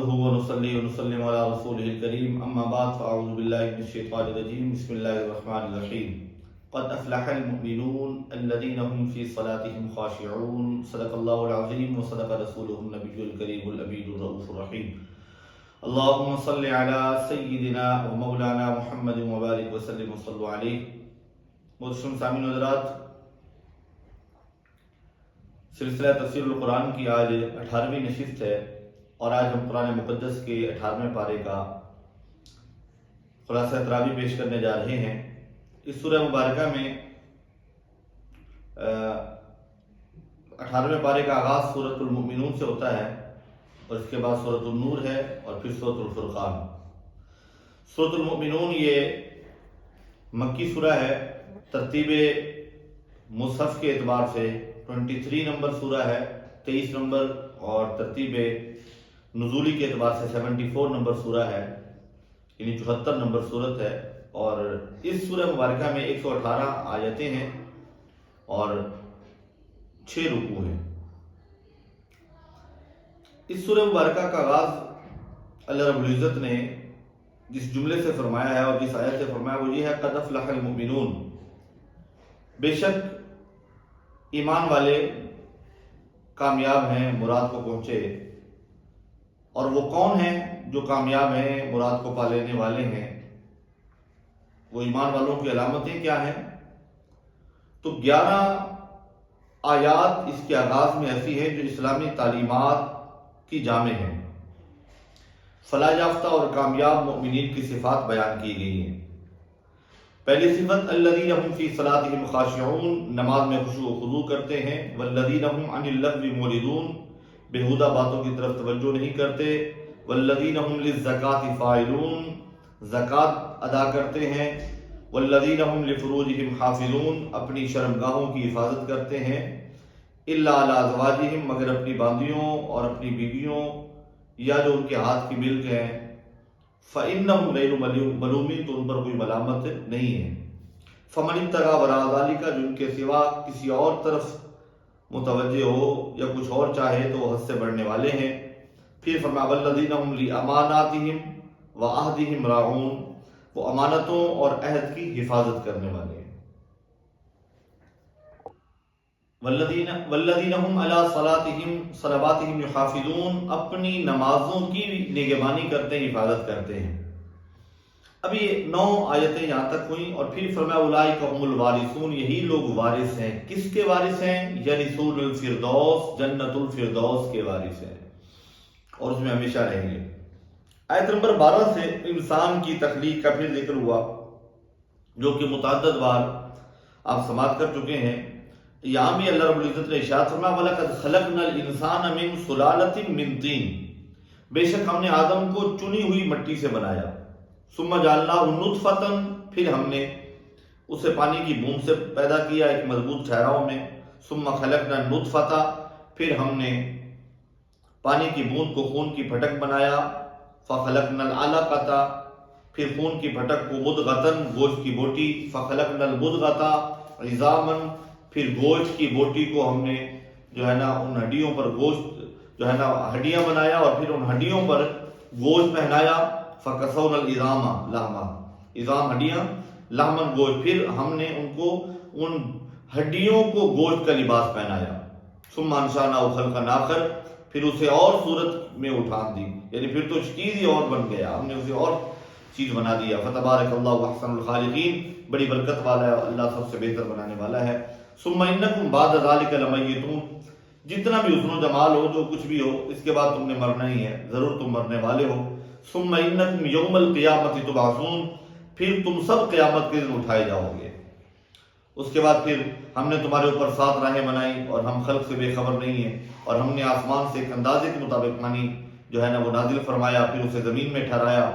ونصلي ونسلم على رسوله الكريم أما بعد فأعوذ بالله من الشيطان الرجيم بسم الله الرحمن الرحيم قد أفلح المؤمنون الذين هم في صلاتهم خاشعون صدق الله العظيم وصدق رسوله النبي الكريم الأمين الرؤوف الرحيم اللهم صل على سيدنا ومولانا محمد وبارك وسلم وصلوا عليه. محترم سامعین و حضرات، سلسلہ تفسیر القرآن کی آج 18ویں نشست ہے اور آج ہم قرآن مقدس کے 18ویں پارے کا خلاصہ تراویح پیش کرنے جا رہے ہیں. اس سورہ مبارکہ میں 18ویں پارے کا آغاز سورۃ المؤمنون سے ہوتا ہے اور اس کے بعد سورۃ النور ہے اور پھر سورۃ الفرقان. سورۃ المؤمنون یہ مکی سورہ ہے. ترتیب مصحف کے اعتبار سے 23 نمبر سورہ ہے، 23 نمبر، اور ترتیب نزولی کے اعتبار سے 74 نمبر سورہ ہے، یعنی 74 نمبر سورت ہے. اور اس سورہ مبارکہ میں 118 آیتیں ہیں اور 6 رکوع ہیں. اس سورہ مبارکہ کا آغاز اللہ رب العزت نے جس جملے سے فرمایا ہے اور جس آیت سے فرمایا وہ یہ ہے قد افلح المؤمنون. بے شک ایمان والے کامیاب ہیں، مراد کو پہنچے. اور وہ کون ہیں جو کامیاب ہیں، مراد کو پا لینے والے ہیں؟ وہ ایمان والوں کی علامتیں کیا ہیں؟ تو 11 آیات اس کے آغاز میں ایسی ہیں جو اسلامی تعلیمات کی جامع ہیں. فلاح یافتہ اور کامیاب مومنین کی صفات بیان کی گئی ہیں. پہلی صفت الذین هم فی صلاتهم خاشعون، نماز میں خشوع و خضوع کرتے ہیں. والذین هم عن اللغو معرضون، بےہودہ باتوں کی طرف توجہ نہیں کرتے. والذین هم للزکاة فاعلون، زکوٰۃ ادا کرتے ہیں. والذین هم لفروجهم حافظون، اپنی شرمگاہوں کی حفاظت کرتے ہیں. الا علی ازواجہم، مگر اپنی باندیوں اور اپنی بیویوں یا جو ان کے ہاتھ کی ملک ہیں. فإنہم غیر ملومین، تو ان پر کوئی ملامت نہیں ہے. فمن ابتغی وراء ذلک، جو ان کے سوا کسی اور طرف متوجہ ہو یا کچھ اور چاہے تو وہ حد سے بڑھنے والے ہیں. پھر فرمایا والذین ہم لأماناتہم وعہدہم راعون، وہ امانتوں اور عہد کی حفاظت کرنے والے ہیں. والذین ہم علی صلواتہم یحافظون، اپنی نمازوں کی نگہبانی کرتے ہیں، حفاظت کرتے ہیں. اب یہ 9 آیتیں یہاں تک ہوئیں اور پھر فرمایا اولئک هم الوارثون، یہی لوگ وارث ہیں. کس کے وارث ہیں؟ یرثون الفردوس، جنت الفردوس کے وارث ہیں اور اس میں ہمیشہ رہیں گے. آیت نمبر 12 سے انسان کی تخلیق کا پھر ذکر ہوا جو کہ متعدد بار آپ سماعت کر چکے ہیں. یہاں بھی اللہ رب العزت نے ارشاد فرمایا وَلَقَدْ خَلَقْنَا الْإِنسَانَ مِنْ سُلَالَةٍ مِنْ طِينٍ، بے شک ہم نے آدم کو چنی ہوئی مٹی سے بنایا. ثُمَّ جَعَلْنَاهُ نُطْفَةً، پھر ہم نے اسے پانی کی بوند سے پیدا کیا ایک مضبوط ٹھہراؤ میں. ثُمَّ خَلَقْنَا النُّطْفَةَ، پھر ہم نے پانی کی بوند کو خون کی پھٹک بنایا. فَخَلَقْنَا الْعَلَقَةَ، پھر خون کی پھٹک کو مُضْغَةً، گوشت کی بوٹی. فَخَلَقْنَا الْمُضْغَةَ عِظَامًا، پھر گوشت کی بوٹی کو ہم نے جو ہے نا ان ہڈیوں پر گوشت جو ہے نا ہڈیاں بنایا اور پھر ان ہڈیوں پر گوشت پہنایا. فَكَسَوْنَا الْعِظَامَ لَحْمًا، عظام ہڈیاں، لحمن گوشت، پھر ہم نے ان کو ان ہڈیوں کو گوشت کا لباس پہنایا. ثُمَّ أَنشَأْنَاهُ خَلْقًا آخَرَ، پھر اسے اور صورت میں اٹھان دی، یعنی پھر تو چیز ہی اور بن گیا، ہم نے اسے اور چیز بنا دیا. فَتَبَارَكَ اللَّهُ أَحْسَنُ الْخَالِقِينَ، بڑی برکت والا ہے، اللہ سب سے بہتر بنانے والا ہے. ثُمَّ إِنَّكُمْ بَعْدَ ذَلِكَ لَمَيِّتُونَ، جتنا بھی حسن و جمال ہو، جو کچھ بھی ہو، اس کے بعد تم نے مرنا ہی ہے، ضرور تم مرنے والے ہو. ثُمَّ إِنَّكُمْ يَوْمَ الْقِيَامَةِ تُبْعَثُونَ، پھر تم سب قیامت کے دن اٹھائے جاؤ گے. اس کے بعد پھر ہم نے تمہارے اوپر 7 راہیں بنائی اور ہم خلق سے بے خبر نہیں ہیں. اور ہم نے آسمان سے ایک اندازے کے مطابق پانی جو ہے نا وہ نازل فرمایا، پھر اسے زمین میں ٹھہرایا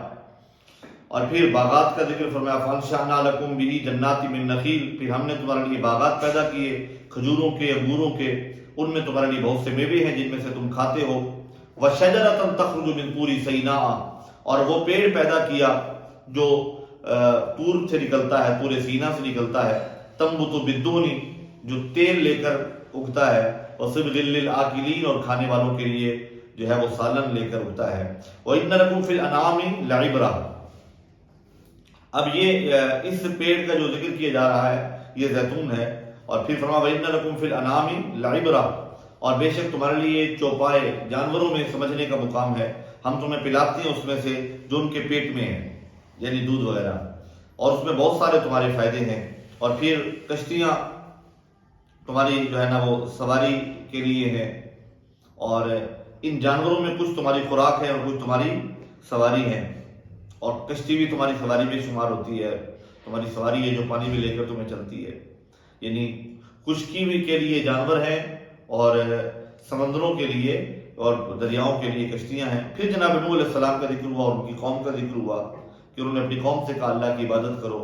اور پھر باغات کا ذکر فرمایا. فَأَنشَأْنَا لَكُمْ بِهِ جَنَّاتٍ مِّن نَخِيلٍ، پھر ہم نے تمہارے لیے باغات پیدا کیے کھجوروں کے، انگوروں کے، ان میں تمہارے لیے بہت سے میوے ہیں جن میں سے تم کھاتے ہو. وَشَجَرَةً تَخْرُجُ مِن طُورِ سَيْنَاءَ، اور وہ پیڑ پیدا کیا جو طور سے نکلتا ہے، طور سینا سے نکلتا ہے. تنبت بالدہن، جو تیل لے کر اگتا ہے. وَصِبْغٍ لِّلْآكِلِينَ، اور کھانے والوں کے لیے جو ہے وہ سالن لے کر اٹھتا ہے۔ وَإِنَّ لَكُمْ فِي الْأَنْعَامِ لَعِبْرَةً، اب یہ اس پیڑ کا جو ذکر کیا جا رہا ہے یہ زیتون ہے، اور پھر فرمایا وَإِنَّ لَكُمْ فِي الْأَنْعَامِ لَعِبْرَةً، اور بے شک تمہارے لیے چوپائے جانوروں میں سمجھنے کا مقام ہے، ہم تمہیں پلاتے ہیں اس میں سے جو ان کے پیٹ میں ہے، یعنی دودھ وغیرہ، اور اس میں بہت سارے تمہارے فائدے ہیں۔ اور پھر کشتیاں تمہاری جو ہے نا وہ سواری کے لیے ہے، اور ان جانوروں میں کچھ تمہاری خوراک ہے اور کچھ تمہاری سواری ہے، اور کشتی بھی تمہاری سواری میں شمار ہوتی ہے، تمہاری سواری ہے جو پانی میں لے کر تمہیں چلتی ہے، یعنی خشکی بھی کے لیے جانور ہیں اور سمندروں کے لیے اور دریاؤں کے لیے کشتیاں ہیں۔ پھر جناب نوح علیہ السلام کا ذکر ہوا اور ان کی قوم کا ذکر ہوا کہ انہوں نے اپنی قوم سے کہا اللہ کی عبادت کرو،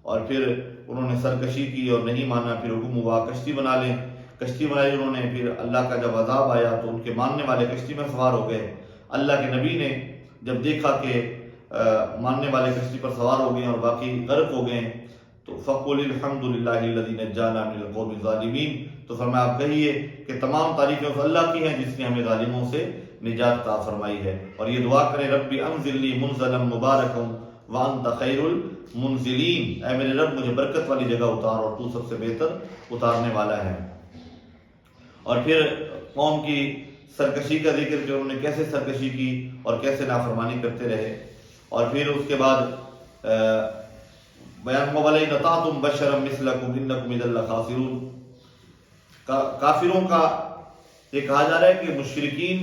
اور پھر انہوں نے سرکشی کی اور نہیں مانا، پھر حکم ہوا کشتی بنا لیں، کشتی بنائی انہوں نے، پھر اللہ کا جب عذاب آیا تو ان کے ماننے والے کشتی میں سوار ہو گئے۔ اللہ کے نبی نے جب دیکھا کہ ماننے والے کشتی پر سوار ہو گئے اور باقی غرق ہو گئے تو فَقُلِ الْحَمْدُ لِلَّهِ الَّذِي نَجَّانَا مِنَ الْقَوْمِ الظَّالِمِينَ، تو فرمایا آپ کہیے کہ تمام تعریفیں اس اللہ کی ہیں جس نے ہمیں ظالموں سے نجات عطا فرمائی ہے، اور یہ دعا کریں ربی انزلنی منزلا مبارکا وانت خیر المنزلین، اے میرے رب مجھے برکت والی جگہ اتار اور تو سب سے بہتر اتارنے والا ہے۔ اور پھر قوم کی سرکشی کا ذکر کہ انہوں نے کیسے سرکشی کی اور کیسے نافرمانی کرتے رہے، اور پھر اس کے بعد بیان وَلَئِنْ أَطَعْتُمْ بَشَرًا مِثْلَكُمْ إِنَّكُمْ إِذًا لَخَاسِرُونَ، کافروں کا یہ کہا جا رہا ہے کہ مشرکین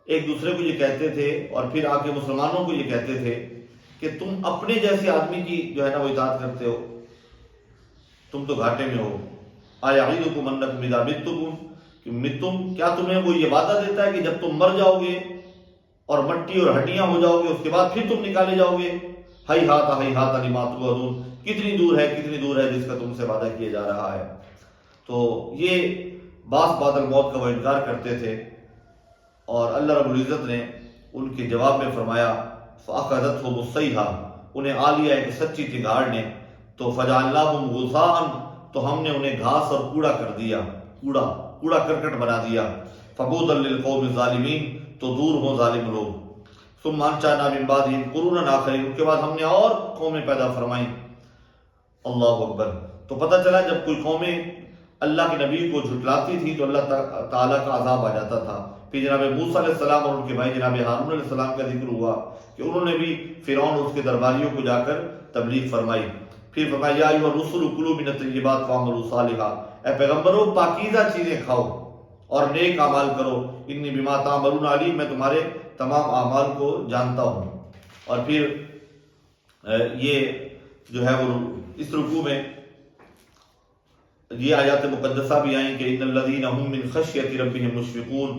ایک دوسرے کو یہ کہتے تھے اور پھر آ کے مسلمانوں کو یہ کہتے تھے کہ تم اپنے جیسے آدمی کی جو ہے نا وہ اطاعت کرتے ہو، تم تو گھاٹے میں ہو۔ أَيَعِدُكُمْ أَنَّكُمْ إِذَا مِتُّمْ، کیا تمہیں وہ یہ وعدہ دیتا ہے کہ جب تم مر جاؤ گے اور مٹی اور ہڈیاں ہو جاؤ گے اس کے بعد پھر تم نکالے جاؤ گے؟ ہیہات لما توعدون، کتنی دور ہے جس کا تم سے وعدہ کیا جا رہا ہے۔ تو یہ بعد الموت کا وہ انکار کرتے تھے، اور اللہ رب العزت نے ان کے جواب میں فرمایا فَأَخَذَتْهُمُ الصَّيْحَةُ، انہیں آ لیا ایک سچی چنگاڑ نے، تو فَجَعَلْنَاهُمْ غُثَاءً، تو ہم نے انہیں گھاس اور کوڑا کر دیا، کوڑا کرکٹ بنا دیا۔ فَبُعْدًا لِلْقَوْمِ الظَّالِمِينَ، تو دور ہو ظالم لوگ۔ ثُمَّ أَنشَأْنَا مِن بَعْدِهِمْ قُرُونًا آخَرِينَ، ان کے بعد ہم نے اور قومیں پیدا فرمائیں۔ اللہ اکبر۔ تو پتہ چلا جب کوئی قومیں اللہ کے نبی کو جھٹلاتی تھی تو اللہ تعالیٰ کا عذاب آ جاتا تھا۔ پھر جناب موسیٰ علیہ السلام اور ان کے بھائی جناب ہارون علیہ السلام کا ذکر ہوا کہ انہوں نے بھی فرعون اور اس کے درباریوں کو جا کر تبلیغ فرمائی۔ پھر فرمایا یا ایھا الرسل کلوا من الطیبات واعملوا صالحا، اے پیغمبروں پاکیزہ چیزیں کھاؤ اور نیک اعمال کرو، انی بما تعملون علیم، میں تمہارے تمام اعمال کو جانتا ہوں۔ اور پھر یہ جو ہے وہ اس رکوع میں یہ آیات مقدسہ بھی آئیں کہ ان الذین هم من خشیۃ ربهم مشفقون،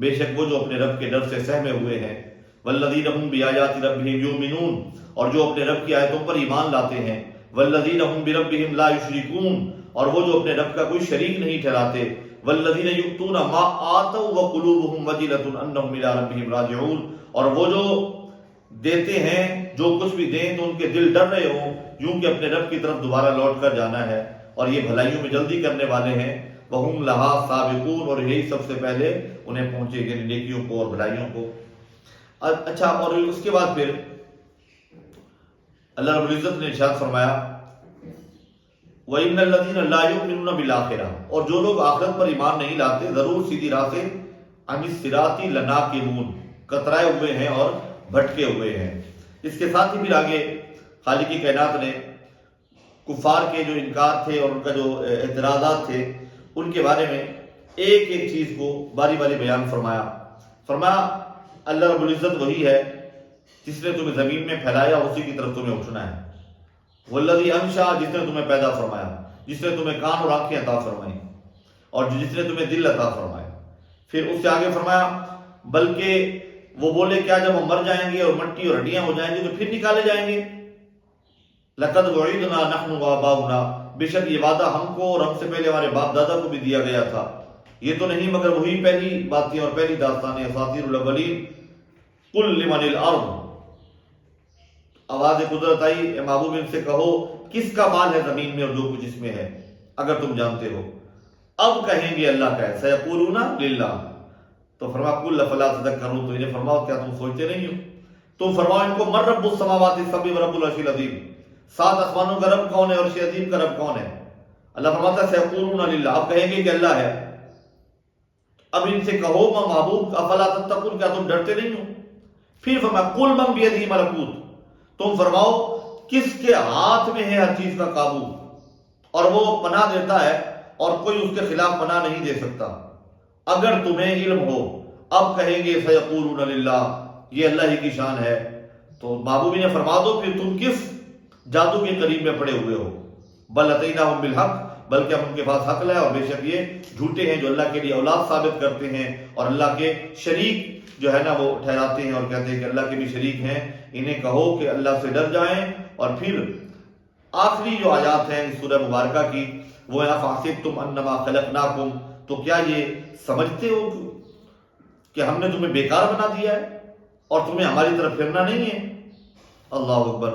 بے شک وہ جو اپنے رب کے ڈر سے سہمے ہوئے ہیں، والذین هم بآیات ربهم یؤمنون، اور جو اپنے رب کی آیتوں پر ایمان لاتے ہیں، والذین هم بربهم لا یشرکون، اور وہ جو اپنے رب کا کوئی شریک نہیں ٹھہراتے، والذین یؤتون ما آتوا وقلوبهم وجلۃ انہم الی ربهم راجعون، اور وہ جو دیتے ہیں جو کچھ بھی دیں تو ان کے دل ڈر رہے ہوں یوں کہ اپنے رب کی طرف دوبارہ لوٹ کر جانا ہے، اور یہ بھلائیوں میں جلدی کرنے والے ہیں، وَهُمْ لَهَا سَابِقُونَ، اور یہی سب سے پہلے انہیں پہنچے گے نیکیوں کو اور بھلائیوں کو۔ اچھا، اور اس کے بعد پھر اللہ رب العزت نے ارشاد فرمایا وَإِنَّ الَّذِينَ لَا يُؤْمِنُونَ بِالْآخِرَةِ، اور جو لوگ آخرت پر ایمان نہیں لاتے ضرور سیدھی راہ سے عَنِ الصِّرَاطِ لَنَاكِبُونَ، کترائے ہوئے ہیں اور بھٹکے ہوئے ہیں۔ اس کے ساتھ ہی پھر آگے خالق کائنات نے کفار کے جو انکار تھے اور ان کا جو اعتراضات تھے ان کے بارے میں ایک ایک چیز کو باری باری بیان فرمایا اللہ رب العزت وہی ہے جس نے تمہیں زمین میں پھیلایا، اسی کی طرف تمہیں اٹھنا ہے۔ والذی انشا، جس نے تمہیں پیدا فرمایا، جس نے تمہیں کان اور آنکھیں عطا فرمائی، اور جس نے تمہیں دل عطا فرمایا۔ پھر اس سے آگے فرمایا بلکہ وہ بولے کیا جب ہم مر جائیں گے اور مٹی اور ہڈیاں ہو جائیں گے تو پھر نکالے جائیں گے؟ لقد وعدنا نحن وآباؤنا، بے شک یہ وعدہ ہم کو اور ہم سے پہلے ہمارے باپ دادا کو بھی دیا گیا تھا، یہ تو نہیں مگر وہی پہلی باتیں اور پہلی داستانیں اساطیر الاولین۔ قل لمن الارض، آواز قدرت آئی اے محبوب ان سے کہو کس کا مال ہے زمین میں اور جو کچھ اس میں ہے اگر تم جانتے ہو۔ اب کہیں گے اللہ کا ہے، سیقولون للہ، تو فرمایا قل افلا تذکرون، تو انہیں فرماؤ کیا تم سوچتے نہیں ہو؟ تم فرماؤ ان کو من رب السماوات السبع ورب العرش العظیم، 7 آسمانوں کا رب کون ہے اور عرش عظیم کا رب کون ہے؟ اللہ فرماتا ہے سیقولون للہ، اب کہیں گے کہ اللہ ہے۔ اب ان سے کہو محبوب افلا تتقون، کیا تم ڈرتے نہیں ہو؟ پھر فرمایا قل من بیدہ ملکوت، تم فرماؤ کس کے ہاتھ میں ہے ہر چیز کا قابو، اور وہ پناہ دیتا ہے اور کوئی اس کے خلاف پناہ نہیں دے سکتا، اگر تمہیں علم ہو۔ اب کہیں گے سیقولون للہ، یہ اللہ ہی کی شان ہے۔ تو محبوب نے فرما دو پھر تم کس جادو کے قریب میں پڑے ہوئے ہو؟ بل اتیناہم بالحق، بلکہ ہم ان کے پاس حق لائے اور بے شک یہ جھوٹے ہیں جو اللہ کے لیے اولاد ثابت کرتے ہیں اور اللہ کے شریک جو ہے نا وہ ٹھہراتے ہیں اور کہتے ہیں کہ اللہ کے بھی شریک ہیں۔ انہیں کہو کہ اللہ سے ڈر جائیں۔ اور پھر آخری جو آیات ہیں اس سورہ مبارکہ کی وہ ہے افحسبتم انما خلقناکم، تو کیا یہ سمجھتے ہو کہ ہم نے تمہیں بیکار بنا دیا ہے اور تمہیں ہماری طرف پھرنا نہیں ہے؟ اللہ اکبر،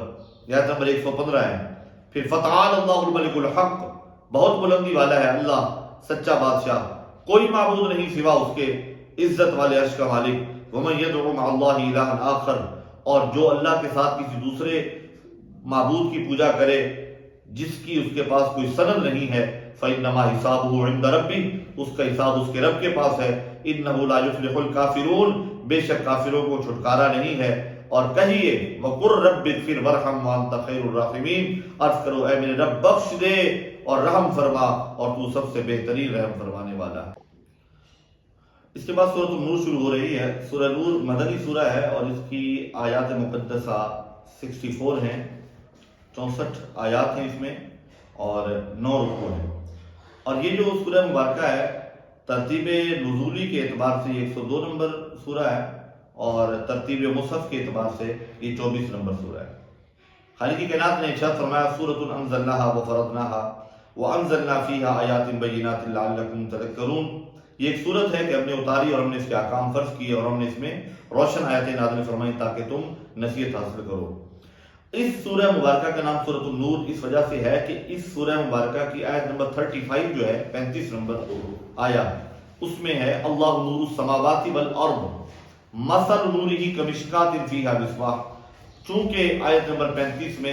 یہ آیت نمبر 115 ہے۔ پھر فتعال اللہ الملک الحق، بہت بلندی والا ہے اللہ سچا بادشاہ، کوئی معبود نہیں سوا اس کے، عزت والے عرش کا مالک۔ ومن یدعو مع اللہ الہا آخر، اور جو اللہ کے ساتھ کسی دوسرے معبود کی پوجا کرے جس کی اس کے پاس کوئی سند نہیں ہے، فإنما حسابہ عند ربہ، اس کا حساب اس کے رب کے پاس ہے۔ انہ لا یفلح الکافرون، بے شک کافروں کو چھٹکارا نہیں ہے۔ اور کہیے وقر رب اغفر وارحم وانت خیر الراحمین، عرض کرو اے میرے رب بخش دے اور رحم فرما اور تو سب سے بہترین رحم فرمانے والا ہے۔ اس کے بعد سورۃ النور شروع ہو رہی ہے۔ سورہ نور مدنی سورہ ہے اور اس کی آیات مقدسہ 64 ہیں، 64 آیات ہیں اس میں اور 9 رکوع ہیں۔ اور یہ جو سورہ مبارکہ ہے ترتیب نزولی کے اعتبار سے یہ 102 نمبر سورہ ہے اور ترتیب مصحف کے اعتبار سے یہ 24 نمبر سورہ ہے۔ خالق کائنات نے ارشاد فرمایا سورۃ انزلناہا وفرضناہا وانزلنا فیہا آیات بینات لعلکم تذکرون، یہ ایک سورت ہے کہ ہم نے اتاری اور ہم نے اس کے احکام فرض کیے اور ہم نے اس میں روشن آیتیں نازل فرمائی تاکہ تم نصیحت حاصل کرو۔ اس سورہ مبارکہ کا نام سورۃ النور اس وجہ سے ہے کہ اس سورہ مبارکہ کی آیت نمبر 35 جو ہے 35 نمبر آیت، اس میں ہے اللہ نور السماوات والارض مثل نورہ کمشکات فیہا مصباح۔ چونکہ آیت نمبر 35 میں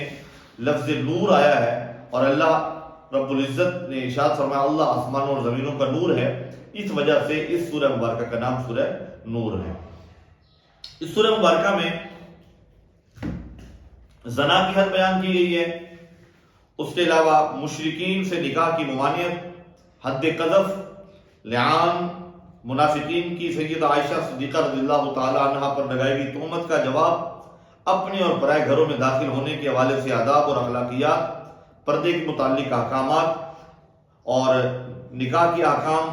لفظ نور آیا ہے اور اللہ رب العزت نے ارشاد فرمایا اللہ آسمانوں اور زمینوں کا نور ہے، اس وجہ سے اس سورہ مبارکہ کا نام سورہ نور ہے۔ اس سورہ مبارکہ میں زنا کی حد بیان کی گئی ہے، اس کے علاوہ مشرکین سے نکاح کی ممانعت، حد قذف، لعان، منافقین کی سیدہ عائشہ صدیقہ رضی اللہ تعالی عنہا پر لگائی گئی تہمت کا جواب، اپنے اور پرائے گھروں میں داخل ہونے کے حوالے سے آداب اور اخلاقیات، پردے کے متعلق احکامات اور نکاح کے احکام،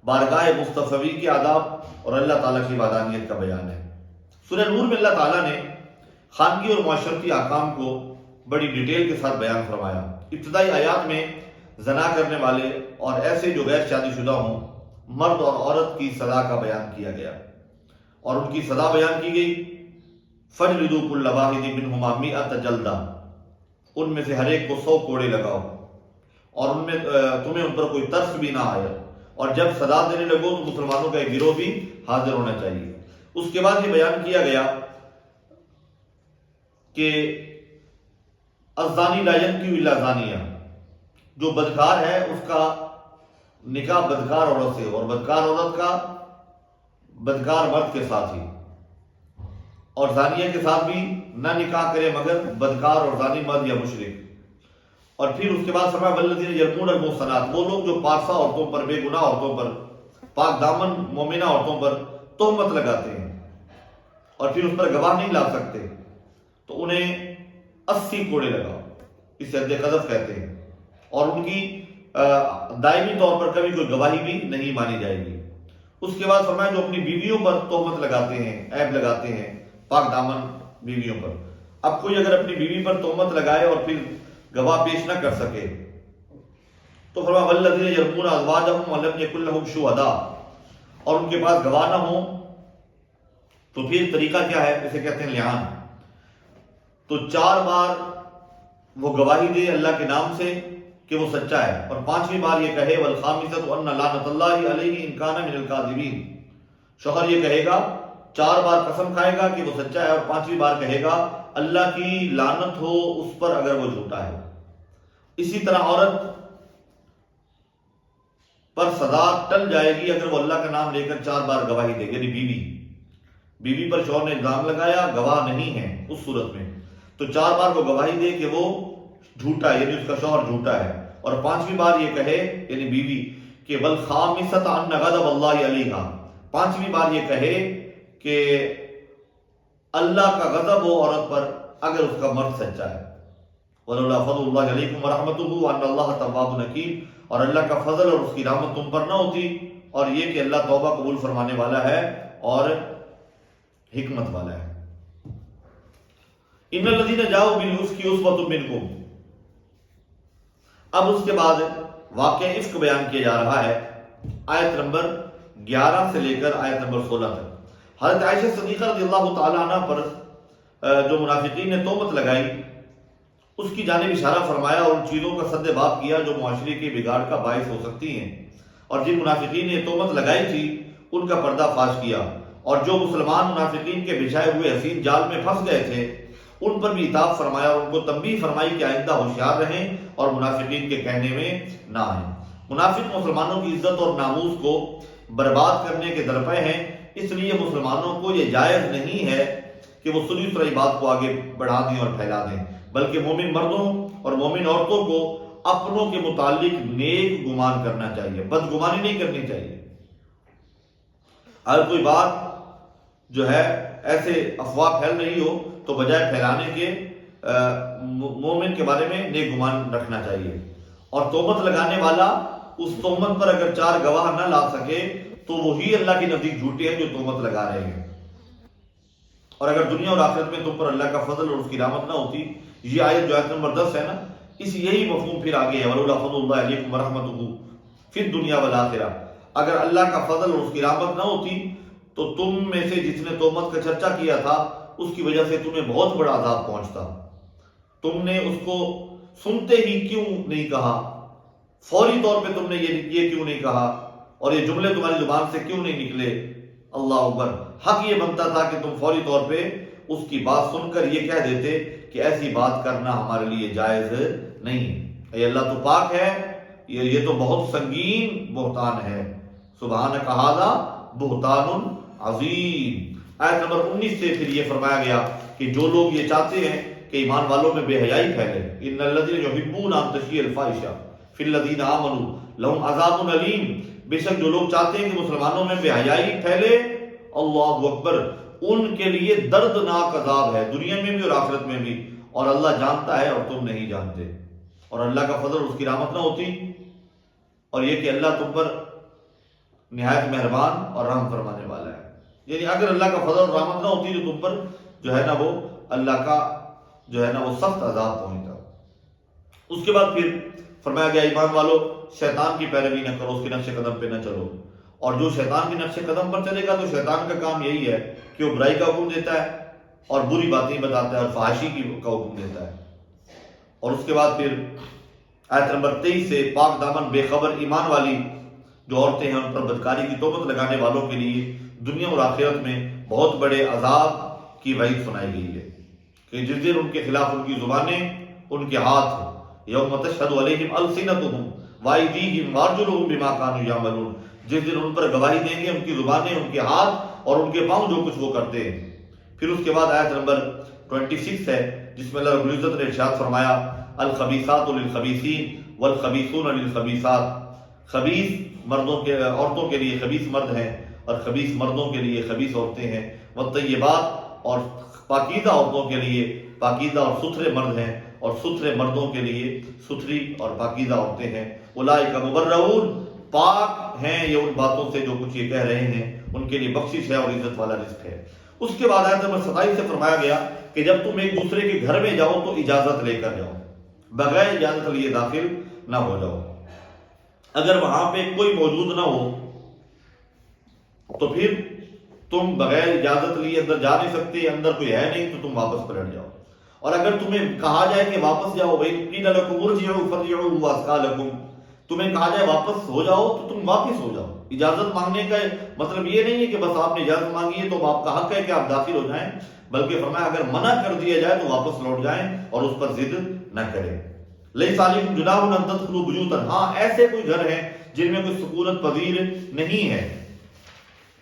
بارگاہ مصطفی کے آداب اور اللہ تعالیٰ کی وحدانیت کا بیان ہے۔ سورہ نور میں اللہ تعالیٰ نے خانگی اور معاشرتی احکام کو بڑی ڈیٹیل کے ساتھ بیان فرمایا۔ ابتدائی آیات میں زنا کرنے والے اور ایسے جو غیر شادی شدہ ہوں، مرد اور عورت کی سزا کا بیان کیا گیا اور ان کی سزا بیان کی گئی فَجْلِدُوا كُلَّ وَاحِدٍ مِّنْهُمَا 100 جلدہ، ان میں سے ہر ایک کو 100 کوڑے لگاؤ اور ان میں تمہیں ان پر کوئی ترس بھی نہ آئے، اور جب سزا دینے لگو تو مسلمانوں کا ایک گروہ بھی حاضر ہونا چاہیے۔ اس کے بعد یہ بیان کیا گیا کہ الزانی لا ينكح الا زانیہ، جو بدکار ہے اس کا نکاح بدکار عورت سے اور بدکار عورت کا بدکار مرد کے ساتھ ہی، اور زانیہ کے ساتھ بھی نہ نکاح کرے مگر بدکار اور زانی مرد یا مشرک۔ اور پھر اس کے بعد فرمایا والذین یرمون المحصنات، وہ لوگ جو پارسا عورتوں پر، بے گناہ عورتوں پر، پاک دامن مومنہ عورتوں پر تہمت لگاتے ہیں اور پھر اس پر گواہ نہیں لا سکتے تو انہیں 80 کوڑے لگاؤ، اسے حد قذف کہتے ہیں، اور ان کی دائمی طور پر کبھی کوئی گواہی بھی نہیں مانی جائے گی۔ اس کے بعد فرمایا جو اپنی بیویوں پر تہمت لگاتے ہیں، عیب لگاتے ہیں، پاک دامن بیویوں پر، اب کوئی اگر اپنی بیوی پر تہمت لگائے اور پھر گواہ پیش نہ کر سکے تو فرمایا والذین یرمون ازواجہم ولم یکن لہم شہداء، اور ان کے پاس گواہ نہ ہوں تو پھر طریقہ کیا ہے، اسے کہتے ہیں لعان، تو 4 بار وہ گواہی دے اللہ کے نام سے کہ وہ سچا ہے، اور 5ویں بار یہ کہے والخامسۃ ان لعنۃ اللہ علیہ ان کان من الکاذبین، شوہر یہ کہے گا، 4 بار قسم کھائے گا کہ وہ سچا ہے، اور 5ویں بار کہے گا اللہ کی لعنت ہو اس پر اگر وہ جھوٹا ہے۔ اسی طرح عورت پر سزا ٹل جائے گی اگر وہ اللہ کا نام لے کر 4 بار گواہی دے، یعنی بیوی پر شوہر نے الزام لگایا، گواہ نہیں ہے، اس صورت میں تو 4 بار وہ گواہی دے کہ وہ جھوٹا ہے، یعنی اس کا شوہر جھوٹا ہے، اور 5ویں بار یہ کہے یعنی بیوی کہ والخامسۃ ان غضب اللہ علیہا، 5ویں بار یہ کہے کہ اللہ کا غضب ہو عورت پر اگر اس کا مرد سچا ہے۔ ولولا فضل اللہ علیکم ورحمتہ وان اللہ تواب حکیم، اور اللہ کا فضل اور اس کی رحمت تم پر نہ ہوتی اور یہ کہ اللہ توبہ قبول فرمانے والا ہے اور حکمت والا ہے۔ ان الذین جاؤوا بالعفک عصبۃ منکم، اب اس کے بعد واقعہ عفق بیان کیا جا رہا ہے، آیت نمبر 11 سے لے کر آیت نمبر 16 تک۔ حضرت عائشہ صدیقہ رضی اللہ تعالی عنہ پر جو منافقین نے تہمت لگائی اس کی جانب اشارہ فرمایا اور ان چیزوں کا سد باب کیا جو معاشرے کے بگاڑ کا باعث ہو سکتی ہیں، اور جن منافقین نے تہمت لگائی تھی ان کا پردہ فاش کیا، اور جو مسلمان منافقین کے بچھائے ہوئے حسین جال میں پھنس گئے تھے ان پر بھی عتاب فرمایا اور ان کو تنبیہ فرمائی کہ آئندہ ہوشیار رہیں اور منافقین کے کہنے میں نہ آئیں۔ منافق مسلمانوں کی عزت اور ناموس کو برباد کرنے کے درپے ہیں، اس لیے مسلمانوں کو یہ جائز نہیں ہے کہ وہ سنی سرائی بات کو آگے بڑھا دیں اور پھیلا دیں، بلکہ مومن مردوں اور مومن عورتوں کو اپنوں کے متعلق نیک گمان کرنا چاہیے، بدگمانی نہیں کرنی چاہیے۔ اگر کوئی بات جو ہے ایسے افواہ پھیل رہی ہو تو بجائے پھیلانے کے مومن کے بارے میں نیک گمان رکھنا چاہیے، اور تہمت لگانے والا اس تہمت پر اگر 4 گواہ نہ لا سکے تو وہی اللہ کے نزدیک جھوٹے ہیں جو تہمت لگا رہے ہیں۔ اور اگر دنیا اور آخرت میں تم پر اللہ کا فضل اور اس کی رحمت نہ ہوتی، یہ آیت جو آیت نمبر 10 ہے نا، اس یہی مفہوم پھر آگے ہے، ولولا فضل اللہ علیکم ورحمتہ فی الدنیا والآخرہ، اگر اللہ کا فضل اور اس کی رحمت نہ ہوتی تو تم میں سے جس نے تہمت کا چرچا کیا تھا اس کی وجہ سے تمہیں بہت بڑا عذاب پہنچتا، تم نے اس کو سنتے ہی کیوں نہیں کہا، فوری طور پہ تم نے یہ کیوں نہیں کہا، اور یہ جملے تمہاری زبان سے کیوں نہیں نکلے؟ اللہ اکبر، حق یہ بنتا تھا کہ تم فوری طور پہ اس کی بات سن کر یہ کہہ دیتے کہ ایسی بات کرنا ہمارے لیے جائز نہیں، اے اللہ تو پاک ہے، یہ تو بہت سنگین بہتان ہے، سبحانک ھذا بہتان عظیم۔ آیت نمبر 19 سے پھر یہ فرمایا گیا کہ جو لوگ یہ چاہتے ہیں کہ ایمان والوں میں بے حیائی پھیلے، ان الذین یحبون ان تشیع الفاحشہ فی الذین آمنوا لہم عذاب علیم، بے شک جو لوگ چاہتے ہیں کہ مسلمانوں میں بے حیائی پھیلے، اللہ اکبر، ان کے لیے دردناک عذاب ہے دنیا میں بھی اور آخرت میں بھی، اور اللہ جانتا ہے اور تم نہیں جانتے۔ اور اللہ کا فضل اس کی رحمت نہ ہوتی، اور یہ کہ اللہ تم پر نہایت مہربان اور رحم فرمانے والا ہے، یعنی اگر اللہ کا فضل اور رحمت نہ ہوتی تو تم پر جو ہے نا وہ اللہ کا جو ہے نا وہ سخت عذاب پہنچتا۔ اس کے بعد پھر فرمایا گیا ایمان والو شیطان کی پیروی نہ کرو، اس کے نقش قدم پہ نہ چلو، اور جو شیطان کے نقش قدم پر چلے گا تو شیطان کا کام یہی ہے کہ وہ برائی کا حکم دیتا ہے اور بری باتیں بتاتا ہے اور فحاشی کا حکم دیتا ہے۔ اور اس کے بعد پھر آیت نمبر 23 سے پاک دامن بے خبر ایمان والی جو عورتیں ہیں ان پر بدکاری کی تہمت لگانے والوں کے لیے دنیا اور آخرت میں بہت بڑے عذاب کی وعید سنائی گئی ہے کہ جس دن ان کے خلاف ان کی زبانیں، ان کے ہاتھ، یوم تشہد علیہم السنتہم وایدیہم وارجلہم بما کانوا یعملون، جس دن ان پر گواہی دیں گے ان کی زبانیں، ان کے ہاتھ اور ان کے پاؤں جو کچھ وہ کرتے ہیں۔ پھر اس کے بعد آیت نمبر 26 ہے جس میں اللہ رب العزت نے ارشاد فرمایا الخبیثات للخبیثین والخبیثون للخبیثات، خبیث مردوں کے عورتوں کے لیے خبیث مرد ہیں اور خبیث مردوں کے لیے خبیث عورتیں ہیں، والطیبات اور پاکیزہ عورتوں کے لیے پاکیزہ اور ستھرے مرد ہیں اور ستھرے مردوں کے لیے ستھری اور پاکیزہ عورتیں ہیں، اولئک مبرؤون، پاک ہیں یہ ان باتوں سے جو کچھ یہ کہہ رہے ہیں، ان کے لیے بخشش ہے اور عزت والا رزق ہے۔ اس کے بعد آیت نمبر 27 سے فرمایا گیا کہ جب تم ایک دوسرے کے گھر میں جاؤ تو اجازت لے کر جاؤ، بغیر اجازت لیے داخل نہ ہو جاؤ، اگر وہاں پہ کوئی موجود نہ ہو تو پھر تم بغیر اجازت لیے اندر جا نہیں سکتے، اندر کوئی ہے نہیں تو تم واپس پلٹ جاؤ، اور اگر تمہیں کہا جائے کہ واپس جاؤ، بھائی قیل لکم ارجعوا فارجعوا وازکی لکم، تمہیں کہا جائے واپس ہو جاؤ تو تم واپس ہو جاؤ، اجازت مانگنے کا مطلب یہ نہیں ہے کہ بس آپ نے اجازت مانگی ہے تو آپ کا حق ہے کہ آپ داخل ہو جائیں، بلکہ فرمایا اگر منع کر دیا جائے تو واپس لوٹ جائیں اور اس پر ضد نہ کریں۔ لیس علیکم جناح ان تدخلوا بیوتا، ہاں ایسے کوئی گھر ہیں جن میں کوئی سکونت پذیر نہیں ہے،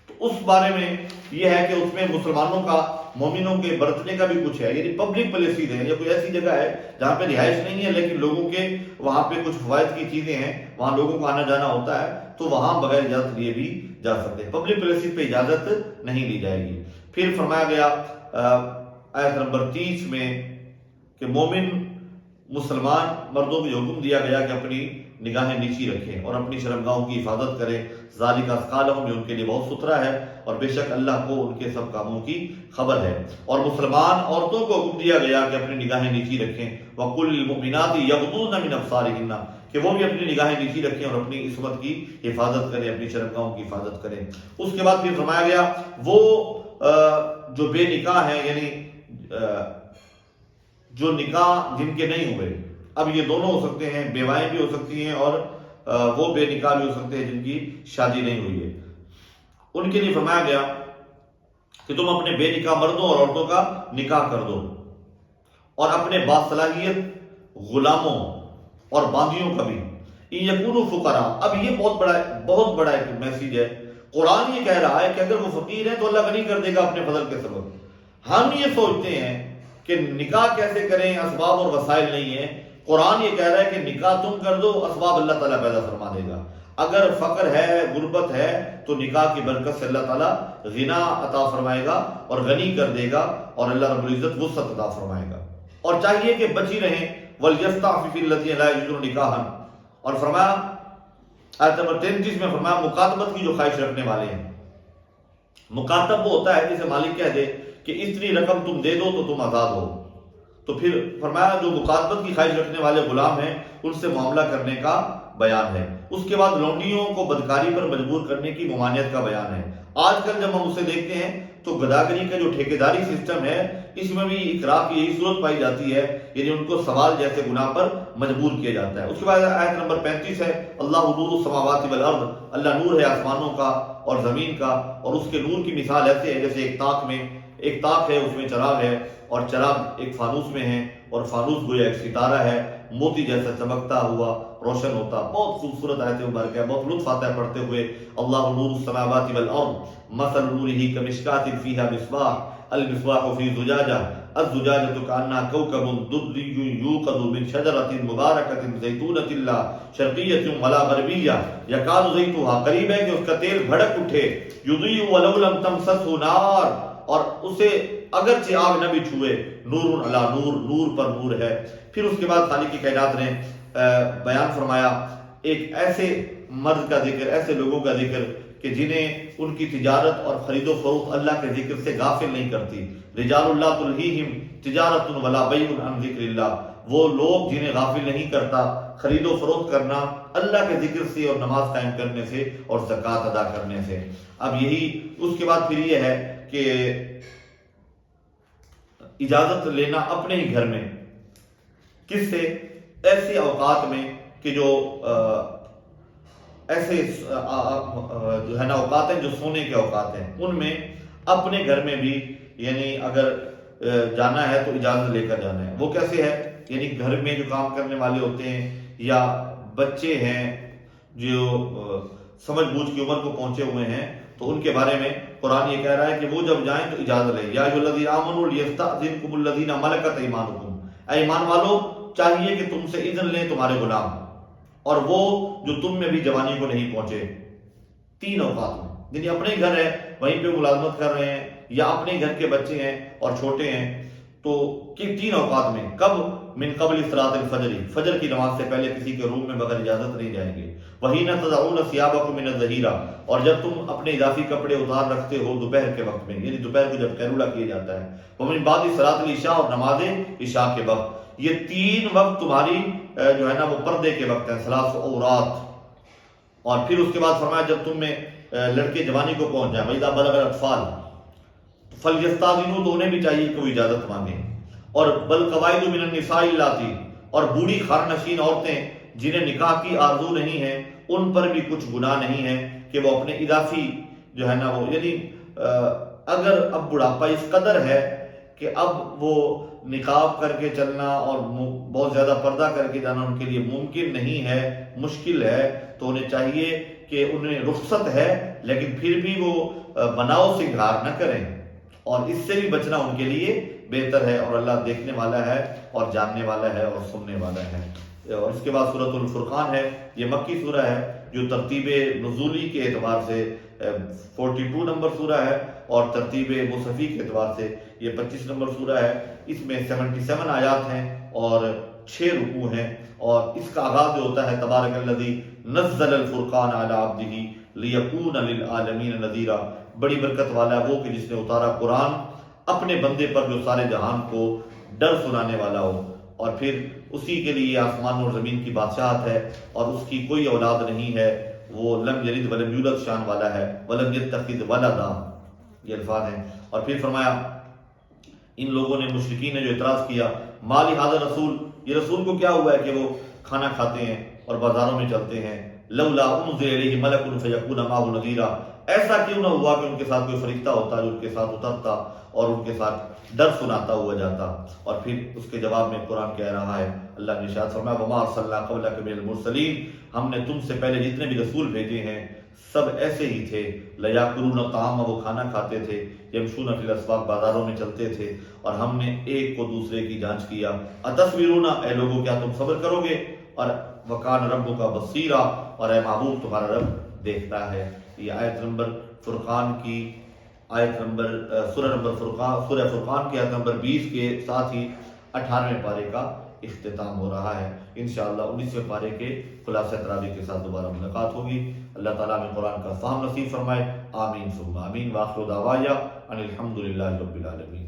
تو اس بارے میں یہ ہے کہ اس میں مسلمانوں کا، مومنوں کے برتنے کا بھی کچھ ہے، یعنی پبلک پلیسز ہیں یا کوئی ایسی جگہ ہے جہاں پہ رہائش نہیں ہے لیکن لوگوں کے وہاں پہ کچھ فوائد کی چیزیں ہیں، وہاں لوگوں کو آنا جانا ہوتا ہے، تو وہاں بغیر اجازت لیے بھی جا سکتے ہیں۔ پبلک پلیسز پہ اجازت نہیں لی جائے گی۔ پھر فرمایا گیا آیت نمبر 30 میں کہ مومن مسلمان مردوں کو حکم دیا گیا کہ اپنی نگاہیں نیچی رکھیں اور اپنی شرمگاہوں کی حفاظت کریں، ذالک ازکی لہم، یہ ان کے لیے بہت ستھرا ہے اور بے شک اللہ کو ان کے سب کاموں کی خبر ہے۔ اور مسلمان عورتوں کو حکم دیا گیا کہ اپنی نگاہیں نیچی رکھیں، وَقُلْ لِلْمُؤْمِنَاتِ يَغْضُضْنَ مِنْ أَبْصَارِهِنَّ، کہ وہ بھی اپنی نگاہیں نیچی رکھیں اور اپنی عصمت کی حفاظت کریں، اپنی شرمگاہوں کی حفاظت کریں۔ اس کے بعد پھر فرمایا گیا وہ جو بے نکاح ہیں، یعنی جو نکاح جن کے نہیں ہوئے، اب یہ دونوں ہو سکتے ہیں، بیوائیں بھی ہو سکتی ہیں اور وہ بے نکاح بھی ہو سکتے ہیں جن کی شادی نہیں ہوئی ہے، ان کے لیے فرمایا گیا کہ تم اپنے بے نکاح مردوں اور عورتوں کا نکاح کر دو اور اپنے باصلاحیت غلاموں اور باندیوں کا بھی، ان یکونوا فقراء۔ اب یہ بہت بڑا ایک میسیج ہے، قرآن یہ کہہ رہا ہے کہ اگر وہ فقیر ہیں تو اللہ غنی کر دے گا اپنے فضل کے سبب۔ ہم یہ سوچتے ہیں کہ نکاح کیسے کریں، اسباب اور وسائل نہیں ہیں، قرآن یہ کہہ رہا ہے کہ نکاح تم کر دو، اسباب اللہ تعالیٰ پیدا فرما دے گا۔ اگر فقر ہے، غربت ہے، تو نکاح کی برکت سے اللہ تعالیٰ غنا عطا فرمائے گا اور غنی کر دے گا اور اللہ رب العزت وسعت عطا فرمائے گا۔ اور چاہیے کہ بچی رہیں، وَلْيَسْتَعْفِفِ الَّذِينَ لَا يَجِدُونَ نِكَاحًا، اور فرمایا آیت نمبر 33 میں فرمایا مکاتبت کی جو خواہش رکھنے والے ہیں۔ مکاتب وہ ہوتا ہے جسے مالک کہہ دے کہ اتنی رقم تم دے دو تو تم آزاد ہو، تو پھر فرمایا جو مکاتبت کی خواہش رکھنے والے غلام ہیں ان سے معاملہ کرنے کا بیان ہے۔ اس کے بعد لونڈیوں کو بدکاری پر مجبور کرنے کی ممانعت کا بیان ہے۔ آج کل جب ہم اسے دیکھتے ہیں تو گداگری کا جو ٹھیکیداری سسٹم ہے اس میں بھی اکراہ کی یہی صورت پائی جاتی ہے، یعنی ان کو سوال جیسے گناہ پر مجبور کیا جاتا ہے۔ اس کے بعد آیت نمبر 35 ہے اللہ نور السماوات والارض، اللہ نور ہے آسمانوں کا اور زمین کا، اور اس کے نور کی مثال ایسے ہے جیسے ایک طاق ہے، اس میں چراغ ہے اور چراغ ایک فانوس میں ہے اور فانوس گویا ایک ستارہ ہے، موتی جیسا چمکتا ہوا روشن ہوتا۔ بہت خوبصورت آیت مبارکہ ہے، بہت لطف آتا ہے پڑھتے ہوئے۔ اللہ نور السماوات والارض مثل نورہ کمشکاۃ فیہا مصباح المصباح فی زجاجہ الزجاجۃ کأنہا کوکب دری یوقد من شجرۃ مبارکۃ زیتونۃ لا شرقیۃ ولا غربیہ یکاد زیتها، قریب ہے کہ اس کا تیل بھڑک اٹھے، یضیء ولو لم تمسسہ نار، اور اسے اگرچہ آگ نہ بھی چھوئے، نور علی نور، نور پر نور ہے۔ پھر اس کے بعد خالق کی کائنات نے بیان فرمایا ایک ایسے مرد کا ذکر، ایسے لوگوں کا ذکر کہ جنہیں ان کی تجارت اور خرید و فروخت اللہ کے ذکر سے غافل نہیں کرتی۔ رجال اللہ تلہیہم تجارت ولا بیع عن ذکر اللہ، وہ لوگ جنہیں غافل نہیں کرتا خرید و فروخت کرنا اللہ کے ذکر سے اور نماز قائم کرنے سے اور زکوٰۃ ادا کرنے سے۔ اب یہی اس کے بعد پھر یہ ہے کہ اجازت لینا اپنے ہی گھر میں، کس سے؟ ایسے اوقات میں کہ جو ایسے جو ہے نا اوقات ہیں جو سونے کے اوقات ہیں، ان میں اپنے گھر میں بھی یعنی اگر جانا ہے تو اجازت لے کر جانا ہے۔ وہ کیسے ہے؟ یعنی گھر میں جو کام کرنے والے ہوتے ہیں یا بچے ہیں جو سمجھ بوجھ کی عمر کو پہنچے ہوئے ہیں، تو ان کے بارے میں قرآن یہ کہہ رہا ہے کہ وہ جب جائیں تو اجازت لیں۔ یا ایھا الذین آمنوا لیستأذنکم الذین ملکت ایمانکم، اے ایمان والو چاہیے کہ تم سے اذن لیں تمہارے غلام اور وہ جو تم میں بھی جوانی کو نہیں پہنچے۔ 3 اوقات میں، یعنی اپنے گھر ہے وہیں پہ ملازمت کر رہے ہیں یا اپنے گھر کے بچے ہیں اور چھوٹے ہیں، تو 3 اوقات میں، کب؟ من قبل صلاۃ الفجر، فجر کی نماز سے پہلے کسی کے روم میں بغیر اجازت نہیں جائیں گے۔ وحین تضعون ثیابکم من الظہیرہ، اور جب تم اپنے اضافی کپڑے اتار رکھتے ہو دوپہر کے وقت میں، یعنی دوپہر کو جب قیلولہ کیا جاتا ہے۔ ومن بعد صلاۃ العشاء، اور نماز عشاء کے وقت۔ یہ 3 وقت تمہاری جو ہے نا وہ پردے کے وقت ہیں، ثلاث عورات۔ اور پھر اس کے بعد فرمایا جب تم میں لڑکے جوانی کو پہنچ جائیں، وَإِذَا بَلَغَ الْأَطْفَالَ فَلْيَسْتَأْذِنُوا، تو انہیں بھی چاہیے کہ وہ اجازت مانگیں۔ اور بَالْقَوَائِدُ مِنَ النِّسَاءِ اللَّاتِي، اور بوڑھی خارنشین عورتیں جنہیں نکاح کی آرزو نہیں ہے، ان پر بھی کچھ گناہ نہیں ہے کہ وہ اپنے اضافی جو ہے نا وہ یعنی اگر اب بڑھاپا اس قدر ہے کہ اب وہ نقاب کر کے چلنا اور بہت زیادہ پردہ کر کے جانا ان کے لیے ممکن نہیں ہے، مشکل ہے، تو انہیں چاہیے کہ انہیں رخصت ہے لیکن پھر بھی وہ بناؤ سنگھار نہ کریں، اور اس سے بھی بچنا ان کے لیے بہتر ہے، اور اللہ دیکھنے والا ہے اور جاننے والا ہے اور سننے والا ہے۔ اور اس کے بعد سورۃ الفرقان ہے، یہ مکی سورہ ہے جو ترتیب نزولی کے اعتبار سے 42 نمبر سورہ ہے، اور ترتیب مصحفی کے اعتبار سے یہ 25 نمبر سورہ ہے۔ اس میں 77 آیات ہیں اور 6 رکوع ہیں، اور اس کا آغاز جو ہوتا ہے تبارک الذی نزل الفرقان علی عبدہ لیکون للعالمین نذیرا، بڑی برکت والا ہے وہ کہ جس نے اتارا قرآن اپنے بندے پر جو سارے جہان کو ڈر سنانے والا ہو، اور پھر اسی کے لیے آسمان اور زمین کی بادشاہت ہے، اور اس کی کوئی اولاد نہیں ہے، وہ لم یلد ولم یولد شان والا ہے، ولم یتخذ ولدا، یہ الفاظ ہیں۔ اور پھر فرمایا ان لوگوں نے، مشرکین نے جو اعتراض کیا، مالی ھذا رسول، یہ رسول کو کیا ہوا ہے کہ وہ کھانا کھاتے ہیں اور بازاروں میں چلتے ہیں، لولا انزل الیہ ملک فیکون معہ نذیرا، ایسا کیوں نہ ہوا کہ ان کے ساتھ کوئی فرشتہ ہوتا جو ان کے ساتھ اترتا اور ان کے ساتھ ڈر سناتا ہوا جاتا۔ اور پھر اس کے جواب میں قرآن کہہ رہا ہے، اللہ نے ارشاد فرمایا وما ارسلنا قبلک من المرسلین، ہم نے تم سے پہلے جتنے بھی رسول بھیجے ہیں سب ایسے ہی تھے، لیاکلون الطعام، وہ کھانا کھاتے تھے، یمشون فی الاسواق، بازاروں میں چلتے تھے، اور ہم نے ایک کو دوسرے کی جانچ کیا، اتصبرون، اے لوگوں کیا تم صبر کرو گے، اور وکان ربک بصیرا، اور اے محبوب تمہارا رب دیکھتا ہے۔ یہ آیت نمبر فرقان کی آیت نمبر سورہ فرقان کی آیت نمبر 20 کے ساتھ ہی 18ویں پارے کا اختتام ہو رہا ہے۔ انشاءاللہ 19ویں پارے کے خلاصہ تراویح کے ساتھ دوبارہ ملاقات ہوگی۔ اللہ تعالیٰ میں قرآن کا فہم نصیب فرمائے، آمین ثم آمین، وآخر دعوایا ان الحمد للہ رب العالمین۔